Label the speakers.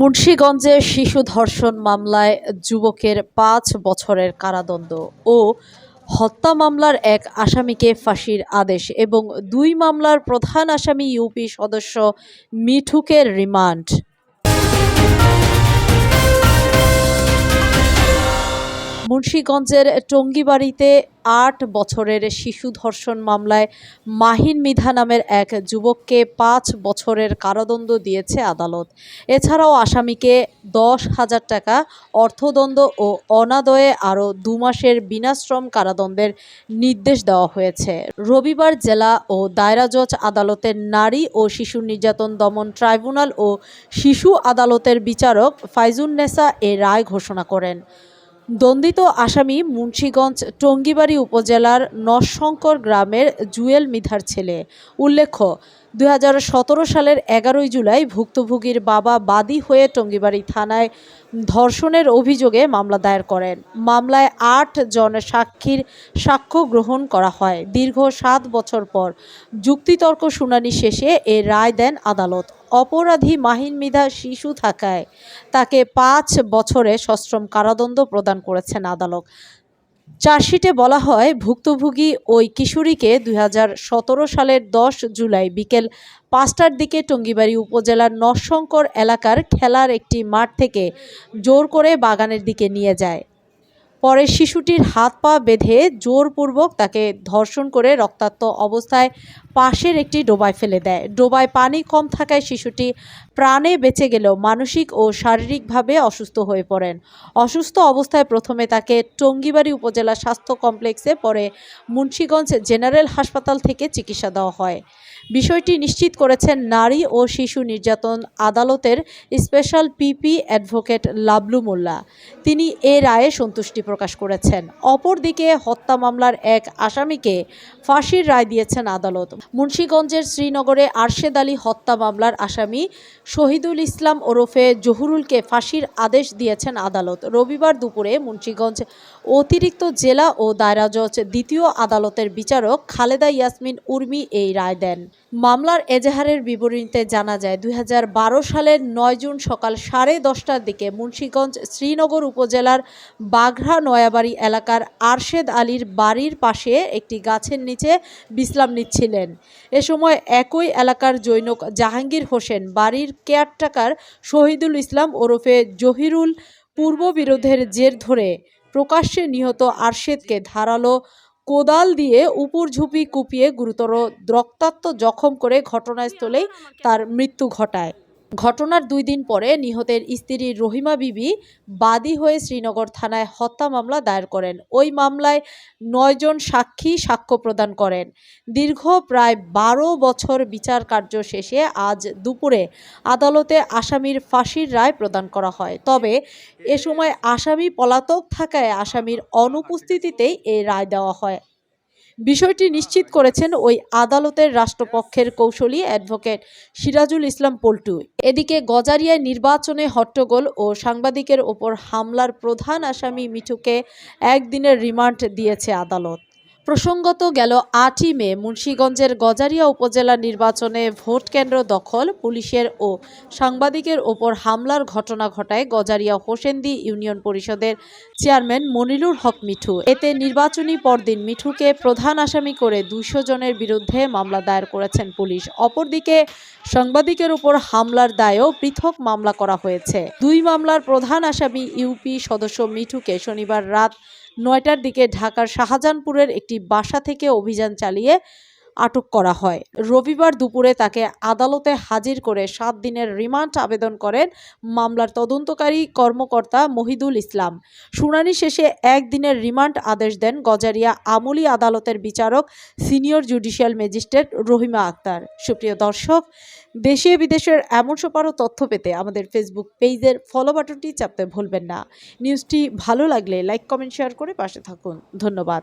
Speaker 1: মুন্সিগঞ্জে শিশু ধর্ষণ মামলায় যুবকের ৫ বছরের কারাদণ্ড ও হত্যা মামলার এক আসামিকে ফাঁসির আদেশ এবং ২ মামলার প্রধান আসামি ইউপি সদস্য মিঠুকে রিমান্ড। মুন্সিগঞ্জের টঙ্গীবাড়িতে ৮ বছরের শিশু ধর্ষণ মামলায় মাহিন মৃধা নামের এক যুবককে ৫ বছরের কারাদণ্ড দিয়েছে আদালত। এছাড়াও আসামিকে ১০,০০০ টাকা অর্থদণ্ড ও অনাদায়ে আরও ২ মাসের বিনাশ্রম কারাদণ্ডের নির্দেশ দেওয়া হয়েছে। রবিবার জেলা ও দায়রা জজ আদালতের নারী ও শিশু নির্যাতন দমন ট্রাইব্যুনাল ও শিশু আদালতের বিচারক ফাইজুন্নেসা এ রায় ঘোষণা করেন। দণ্ডিত আসামি মুন্সিগঞ্জ টঙ্গীবাড়ি উপজেলার নরশঙ্কর গ্রামের জুয়েল মৃধার ছেলে। উল্লেখ্য, ২০১৭ সালের ১১ জুলাই ভুক্তভোগীর বাবা বাদী হয়ে টঙ্গীবাড়ি থানায় ধর্ষণের অভিযোগে মামলা দায়ের করেন। মামলায় ৮ জন সাক্ষীর সাক্ষ্য গ্রহণ করা হয়। দীর্ঘ ৭ বছর পর যুক্তিতর্ক শুনানি শেষে এ রায় দেন আদালত। অপরাধী মাহিন মৃধা শিশু থাকায় তাকে ৫ বছরের সশ্রম কারাদণ্ড প্রদান করেছেন আদালত। চার্জশিটে বলা হয়, ভুক্তভোগী ওই কিশোরীকে ২০১৭ সালের ১০ জুলাই বিকেল ৫টার দিকে টঙ্গীবাড়ি উপজেলার নরশঙ্কর এলাকার খেলার একটি মাঠ থেকে জোর করে বাগানের দিকে নিয়ে যায়। পরে শিশুটির হাত পা বেঁধে জোরপূর্বক তাকে ধর্ষণ করে রক্তাক্ত অবস্থায় পাশের একটি ডোবায় ফেলে দেয়। ডোবায় পানি কম থাকায় শিশুটি প্রাণে বেঁচে গেলেও মানসিক ও শারীরিকভাবে অসুস্থ হয়ে পড়েন। অসুস্থ অবস্থায় প্রথমে তাকে টঙ্গীবাড়ি উপজেলা স্বাস্থ্য কমপ্লেক্সে, পরে মুন্সিগঞ্জ জেনারেল হাসপাতাল থেকে চিকিৎসা দেওয়া হয়। বিষয়টি নিশ্চিত করেছেন নারী ও শিশু নির্যাতন আদালতের স্পেশাল পিপি অ্যাডভোকেট লাবলু মোল্লা। তিনি এ রায়ে সন্তুষ্টি প্রকাশ করেছেন। অপরদিকে হত্যা মামলার এক আসামিকে ফাঁসির রায় দিয়েছেন আদালত। মুন্সিগঞ্জের শ্রীনগরে আরশেদ আলী হত্যা মামলার আসামি শহীদুল ইসলাম ওরফে জহুরুলকে ফাঁসির আদেশ দিয়েছেন আদালত। রবিবার দুপুরে মুন্সিগঞ্জ অতিরিক্ত জেলা ও দায়রা জজ দ্বিতীয় আদালতের বিচারক খালেদা ইয়াসমিন উর্মি এই রায় দেন। মামলার এজাহারের বিবরণীতে জানা যায়, ২০১২ সালের ৯ জুন সকাল 10:30টার দিকে মুন্সিগঞ্জ শ্রীনগর উপজেলার বাঘরা নয়াবাড়ি এলাকার আরশেদ আলীর বাড়ির পাশে একটি গাছের নিচে বিশ্রাম নিচ্ছিলেন। এ সময় একই এলাকার জৈনক জাহাঙ্গীর হোসেন বাড়ির কেয়ারটেকার শহীদুল ইসলাম ওরফে জহিরুল পূর্ববিরোধের জের ধরে প্রকাশ্যে নিহত আরশেদকে ধারালো কোদাল দিয়ে উপর্ঝুপি কুপিয়ে গুরুতর রক্তাক্ত জখম করে ঘটনাস্থলেই তার মৃত্যু ঘটায়। ঘটনার ২ দিন পরে নিহতের স্ত্রী রহিমা বিবি বাদী হয়ে শ্রীনগর থানায় হত্যা মামলা দায়ের করেন। ওই মামলায় ৯ জন সাক্ষী সাক্ষ্য প্রদান করেন। দীর্ঘ প্রায় ১২ বছর বিচার কার্য শেষে আজ দুপুরে আদালতে আসামির ফাঁসির রায় প্রদান করা হয়। তবে এ সময় আসামি পলাতক থাকায় আসামির অনুপস্থিতিতেই এই রায় দেওয়া হয়। বিষয়টি নিশ্চিত করেছেন ওই আদালতের রাষ্ট্রপক্ষের কৌঁসুলি অ্যাডভোকেট সিরাজুল ইসলাম পল্টু। এদিকে গজারিয়ায় নির্বাচনে হট্টগোল ও সাংবাদিকের ওপর হামলার প্রধান আসামি মিঠুকে ১ দিনের রিমান্ড দিয়েছে আদালত। প্রসঙ্গত, গেল ৮ই মে মুন্সিগঞ্জের গজারিয়া উপজেলা নির্বাচনে ভোটকেন্দ্র দখল, পুলিশের ও সাংবাদিকের ওপর হামলার ঘটনা ঘটায় গজারিয়া হোসেন্দি ইউনিয়ন পরিষদের চেয়ারম্যান মনিরুল হক মিঠু। এতে নির্বাচনী পরদিন মিঠুকে প্রধান আসামি করে ২০০ জনের বিরুদ্ধে মামলা দায়ের করেছেন পুলিশ। অপরদিকে সাংবাদিকের ওপর হামলার দায়েও পৃথক মামলা করা হয়েছে। ২ মামলার প্রধান আসামি ইউপি সদস্য মিঠুকে শনিবার রাত ৯টার দিকে ঢাকার শাহজাহানপুরের একটি বাসা থেকে অভিযান চালিয়ে আটক করা হয়। রবিবার দুপুরে তাকে আদালতে হাজির করে ৭ দিনের রিমান্ড আবেদন করেন মামলার তদন্তকারী কর্মকর্তা মহিদুল ইসলাম। শুনানি শেষে ১ দিনের রিমান্ড আদেশ দেন গজারিয়া আমলি আদালতের বিচারক senior judicial magistrate Rahima Akter. সুপ্রিয় দর্শক, দেশে বিদেশের এমন সব আরও তথ্য পেতে আমাদের ফেসবুক পেজের ফলো বাটনটি চাপতে ভুলবেন না। নিউজটি ভালো লাগলে লাইক, কমেন্ট, শেয়ার করে পাশে থাকুন। ধন্যবাদ।